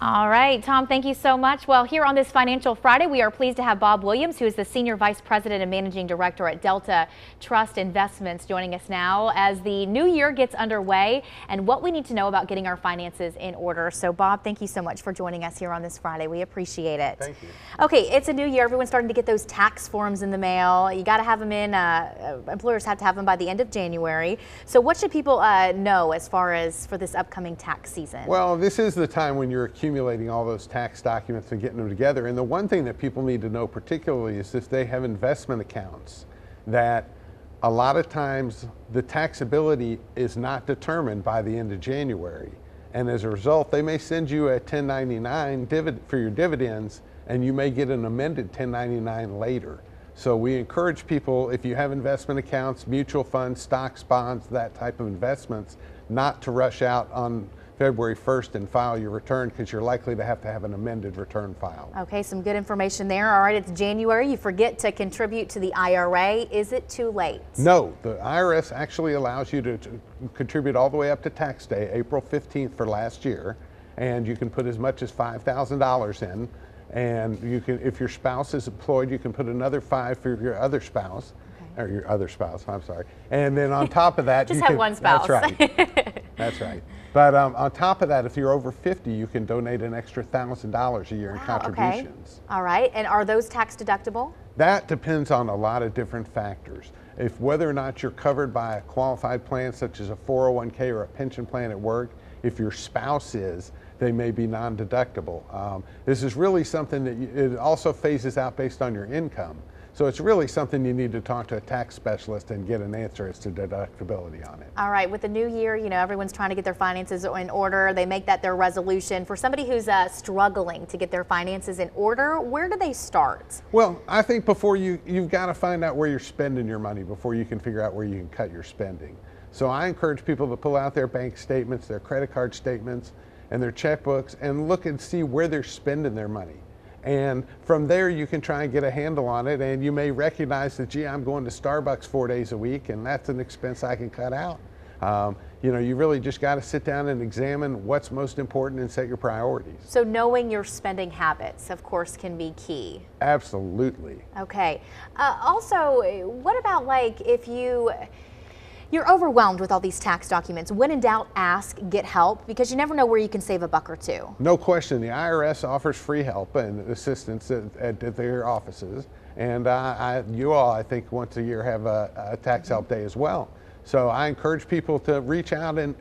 All right, Tom, thank you so much. Well, here on this Financial Friday, we are pleased to have Bob Williams, who is the Senior Vice President and Managing Director at Delta Trust Investments, joining us now as the new year gets underway and what we need to know about getting our finances in order. So, Bob, thank you so much for joining us here on this Friday. We appreciate it. Thank you. Okay, it's a new year. Everyone's starting to get those tax forms in the mail. You got to have them in. Employers have to have them by the end of January. So what should people know as far as for this upcoming tax season? Well, this is the time when you're accumulating all those tax documents and getting them together. And the one thing that people need to know particularly is if they have investment accounts, that a lot of times the taxability is not determined by the end of January. And as a result, they may send you a 1099 for your dividends, and you may get an amended 1099 later. So we encourage people, if you have investment accounts, mutual funds, stocks, bonds, that type of investments, not to rush out on February 1st and file your return, because you're likely to have an amended return filed. Okay, some good information there. All right, it's January. You forget to contribute to the IRA. Is it too late? No, the IRS actually allows you to contribute all the way up to tax day, April 15th for last year, and you can put as much as $5,000 in. And you can, if your spouse is employed, you can put another $5,000 for your other spouse, or your other spouse, I'm sorry. And then on top of that, just have one spouse. That's right. That's right. But on top of that, if you're over 50, you can donate an extra $1,000 a year in contributions. Okay. All right. And are those tax deductible? That depends on a lot of different factors. If whether or not you're covered by a qualified plan, such as a 401k or a pension plan at work, if your spouse is, they may be non-deductible. This is really something that it also phases out based on your income. So it's really something you need to talk to a tax specialist and get an answer as to deductibility on it. All right, with the new year, you know, everyone's trying to get their finances in order. They make that their resolution. For somebody who's struggling to get their finances in order, where do they start? Well, I think before you've got to find out where you're spending your money before you can figure out where you can cut your spending. So I encourage people to pull out their bank statements, their credit card statements, and their checkbooks and look and see where they're spending their money. And from there, you can try and get a handle on it, and you may recognize that, gee, I'm going to Starbucks 4 days a week, and that's an expense I can cut out. You know, you really just got to sit down and examine what's most important and set your priorities. So knowing your spending habits, of course, can be key. Absolutely. Okay. Also, what about like if you're overwhelmed with all these tax documents? When in doubt, ask, get help, because you never know where you can save a buck or two. No question. The IRS offers free help and assistance at their offices. And you all, I think, once a year have a tax help day as well. So I encourage people to reach out and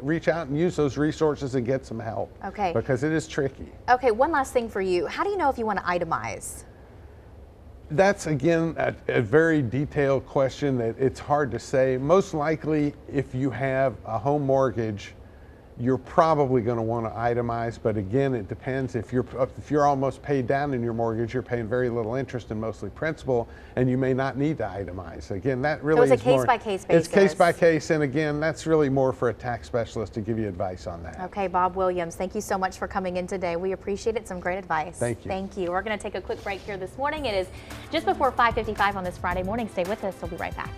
use those resources and get some help. Okay. Because it is tricky. Okay, one last thing for you. How do you know if you want to itemize? That's, again, a very detailed question that it's hard to say. Most likely, if you have a home mortgage, you're probably going to want to itemize, but again, it depends. If you're almost paid down in your mortgage, you're paying very little interest and mostly principal, and you may not need to itemize. Again, that really so it's a case-by-case basis. It's case-by-case, and again, that's really more for a tax specialist to give you advice on that. Okay, Bob Williams, thank you so much for coming in today. We appreciate it. Some great advice. Thank you. Thank you. We're going to take a quick break here this morning. It is just before 5:55 on this Friday morning. Stay with us. We'll be right back.